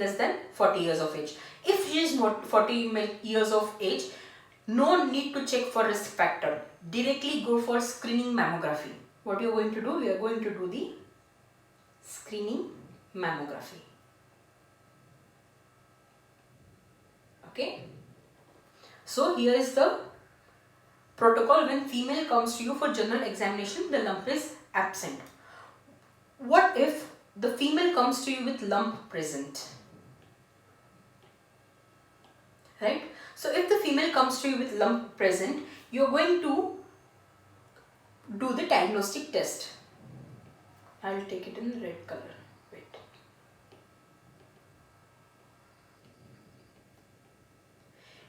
less than 40 years of age. If she is not 40 years of age, no need to check for risk factor. Directly go for screening mammography. What you are going to do? We are going to do the screening mammography. Okay. So here is the protocol. When female comes to you for general examination, the lump is absent. What if the female comes to you with lump present? Right? So if the female comes to you with lump present, you are going to do the diagnostic test. I will take it in red color. Wait.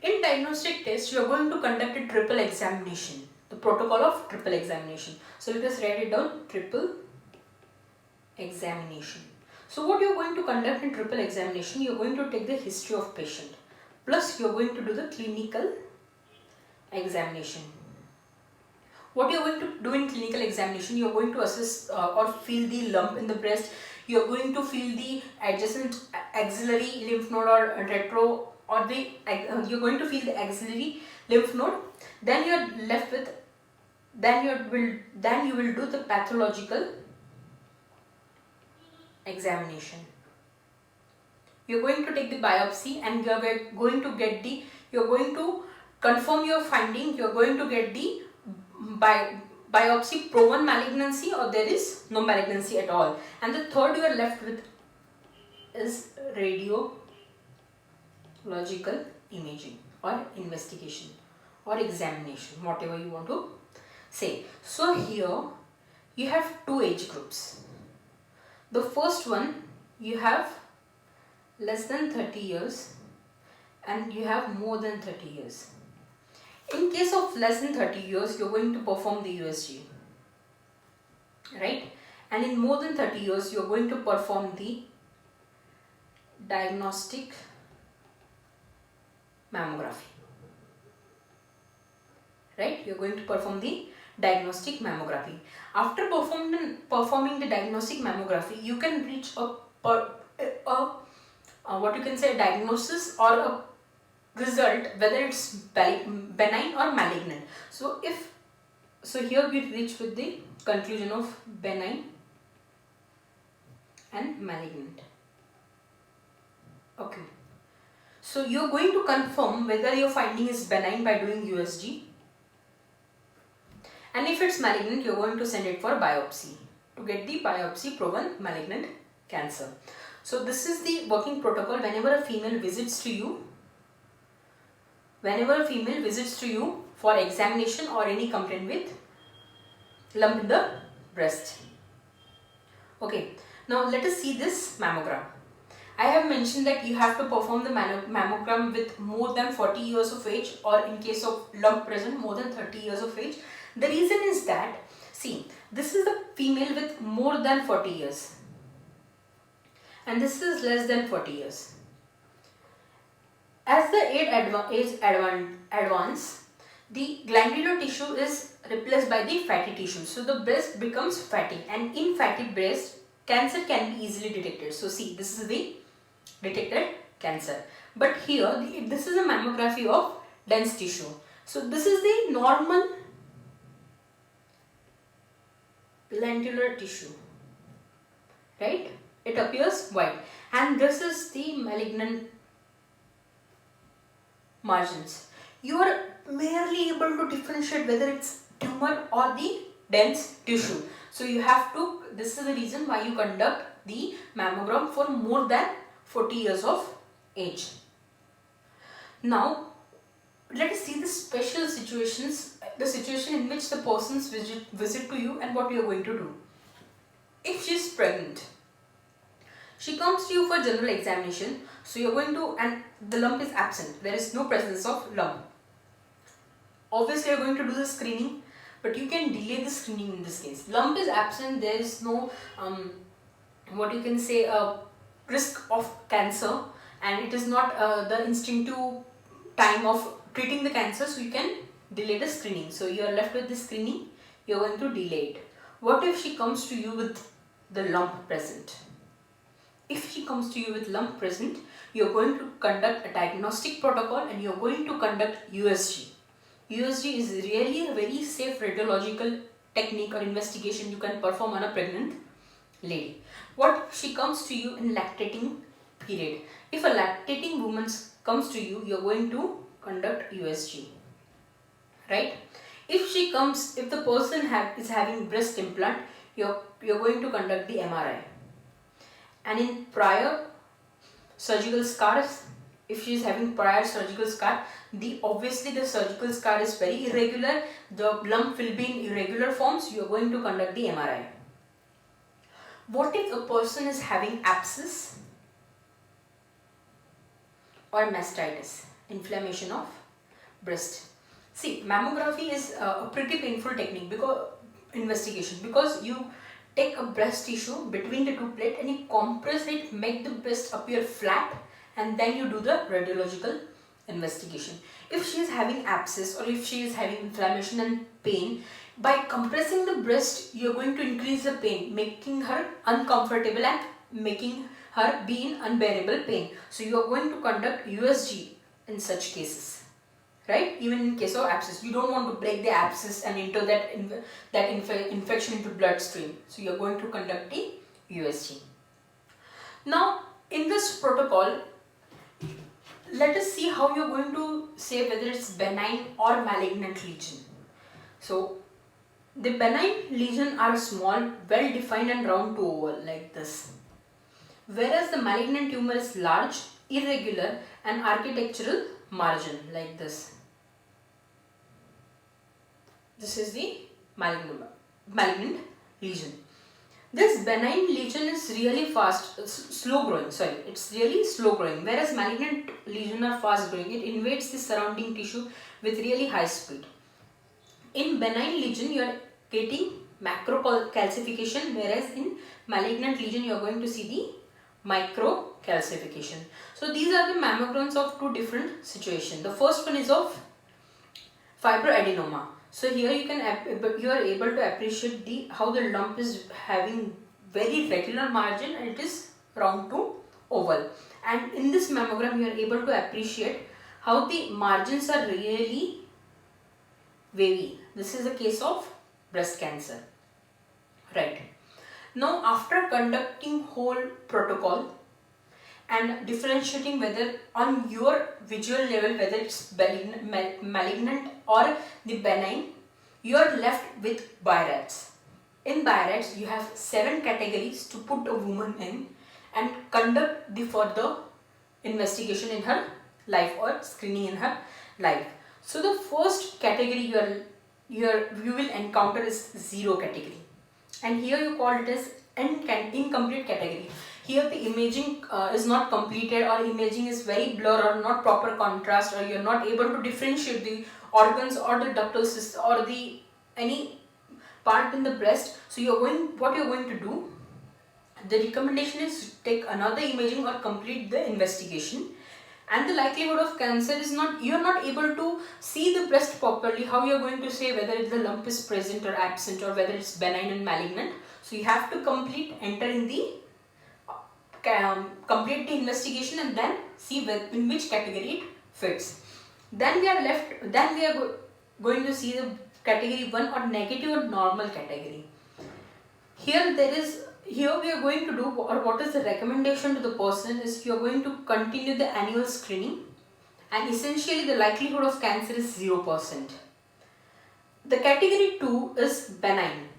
In diagnostic test, you are going to conduct a triple examination. The protocol of triple examination. So let us write it down. Triple examination. So what you are going to conduct in triple examination, you are going to take the history of patient. Plus you are going to do the clinical examination. What you are going to do in clinical examination, you are going to assess or feel the lump in the breast. You are going to feel the adjacent axillary lymph node or retro, or the you are going to feel the axillary lymph node. Then you are left with, then you will do the pathological examination. You are going to take the biopsy and you are going to get the, you are going to confirm your finding. You are going to get the biopsy proven malignancy or there is no malignancy at all. And the third you are left with is radiological imaging or investigation or examination, whatever you want to say. So here you have two age groups. The first one, you have less than 30 years and you have more than 30 years. In case of less than 30 years, you are going to perform the USG, right? And in more than 30 years, you are going to perform the diagnostic mammography, right? You are going to perform the diagnostic mammography. After performing the diagnostic mammography, you can reach what you can say, a diagnosis or a result whether it's benign or malignant. So here we reach with the conclusion of benign and malignant. Okay. So you're going to confirm whether your finding is benign by doing USG, and if it's malignant, you're going to send it for biopsy to get the biopsy proven malignant cancer. So this is the working protocol whenever a female visits to you. Whenever a female visits to you for examination or any complaint with lump in the breast. Okay, now let us see this mammogram. I have mentioned that you have to perform the mammogram with more than 40 years of age, or in case of lump present, more than 30 years of age. The reason is that, see, this is the female with more than 40 years and this is less than 40 years. As the age advance, the glandular tissue is replaced by the fatty tissue. So the breast becomes fatty, and in fatty breast, cancer can be easily detected. So see, this is the detected cancer. But here, this is a mammography of dense tissue. So this is the normal glandular tissue, right? It appears white, and this is the malignant margins. You are merely able to differentiate whether it's tumor or the dense tissue. So you have to, this is the reason why you conduct the mammogram for more than 40 years of age. Now let us see the special situations, the situation in which the persons visit to you and what you are going to do. If she is pregnant, she comes to you for general examination. So you are going to, and the lump is absent. There is no presence of lump. Obviously you are going to do the screening, but you can delay the screening in this case. Lump is absent. There is no what you can say risk of cancer, and it is not the instinctive time of treating the cancer, so you can delay the screening. So you are left with the screening. You are going to delay it. What if she comes to you with the lump present? if she comes to you with lump present, you're going to conduct a diagnostic protocol and you're going to conduct USG. USG is really a very safe radiological technique or investigation you can perform on a pregnant lady. What if she comes to you in lactating period? If a lactating woman comes to you, you're going to conduct USG, right? If the person is having breast implant, you're going to conduct the MRI. And in prior surgical scars, if she is having prior surgical scar, obviously the surgical scar is very irregular, the lump will be in irregular forms, you are going to conduct the MRI. What if a person is having abscess or mastitis, inflammation of breast? See, mammography is a pretty painful technique because you take a breast tissue between the two plates and you compress it, make the breast appear flat, and then you do the radiological investigation. If she is having abscess or if she is having inflammation and pain, by compressing the breast, you are going to increase the pain, making her uncomfortable and making her be in unbearable pain. So you are going to conduct USG in such cases, right? Even in case of abscess, you don't want to break the abscess and into that infection into bloodstream. So you are going to conduct the USG. Now, in this protocol, let us see how you are going to say whether it's benign or malignant lesion. So, the benign lesion are small, well defined and round to oval like this. Whereas the malignant tumor is large, irregular and architectural margin like this. This is the malignant lesion. This benign lesion is really slow growing, it's really slow growing, whereas malignant lesion are fast growing. It invades the surrounding tissue with really high speed. In benign lesion, you are getting macro calcification, whereas in malignant lesion, you are going to see the micro calcification. So these are the mammograms of two different situations. The first one is of fibroadenoma. So here you are able to appreciate how the lump is having very regular margin and it is round to oval. And in this mammogram, you are able to appreciate how the margins are really wavy. This is a case of breast cancer, right? Now, after conducting whole protocol and differentiating whether on your visual level whether it's malignant or the benign, you are left with BI-RADS. In BI-RADS, you have 7 categories to put a woman in and conduct the further investigation in her life or screening in her life. So the first category you will encounter is 0 category, and here you call it as incomplete category. Here the imaging is not completed, or imaging is very blur or not proper contrast, or you are not able to differentiate the organs or the ductal system or any part in the breast. So what you are going to do, the recommendation is take another imaging or complete the investigation. And the likelihood of cancer is you are not able to see the breast properly. How you are going to say whether the lump is present or absent, or whether it's benign and malignant? So you have to complete the investigation and then see in which category it fits. Then we are going to see the category 1 or negative or normal category. Here we are going to do, or what is the recommendation to the person is, you are going to continue the annual screening, and essentially the likelihood of cancer is 0%. The category 2 is benign,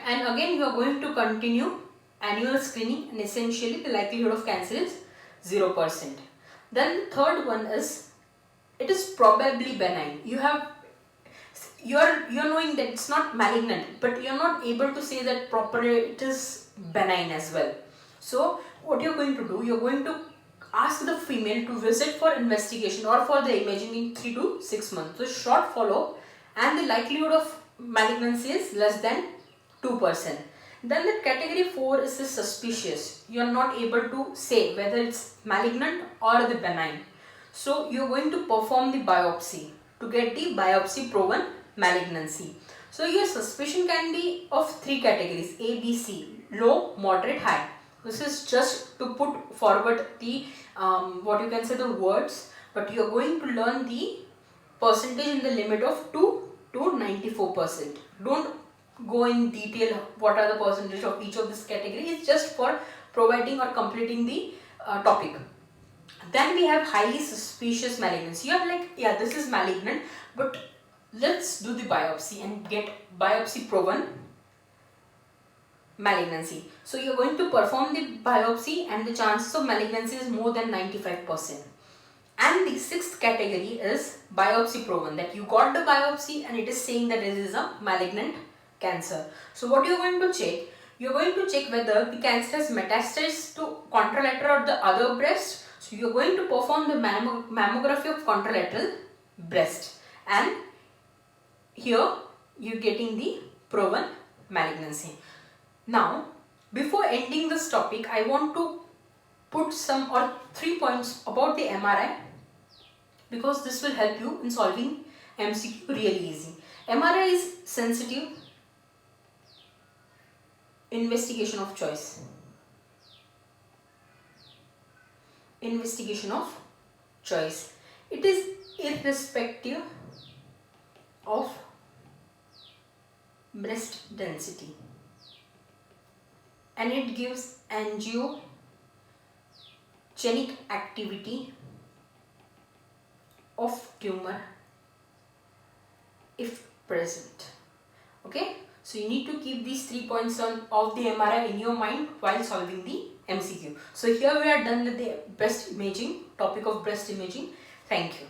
and again you are going to continue annual screening, and essentially the likelihood of cancer is 0%. Then the third one is, it is probably benign. You are knowing that it's not malignant, but you are not able to say that properly it is benign as well. So what you are going to do, you are going to ask the female to visit for investigation or for the imaging in 3 to 6 months. So short follow-up, and the likelihood of malignancy is less than 2%. Then the category 4 is the suspicious. You are not able to say whether it's malignant or the benign. So you are going to perform the biopsy to get the biopsy proven malignancy. So your suspicion can be of 3 categories: A, B, C, low, moderate, high. This is just to put forward the what you can say the words, but you are going to learn the percentage in the limit of 2 to 94%. Don't go in detail what are the percentage of each of this category. It's just for providing or completing the topic. Then we have highly suspicious malignancy. You are like, yeah, this is malignant, but let's do the biopsy and get biopsy proven malignancy. So you're going to perform the biopsy and the chances of malignancy is more than 95%. And the sixth category is biopsy proven, that you got the biopsy and it is saying that it is a malignant cancer. So what you're going to check? You're going to check whether the cancer has metastasis to contralateral or the other breast. So you're going to perform the mammography of contralateral breast, and here you're getting the proven malignancy. Now, before ending this topic, I want to put some or 3 points about the MRI, because this will help you in solving MCQ really easy. MRI is sensitive investigation of choice. Investigation of choice. It is irrespective of breast density, and it gives angiogenic activity of tumor if present. Okay, so you need to keep these 3 points of the MRI in your mind while solving the MCQ. So here we are done with the breast imaging, topic of breast imaging. Thank you.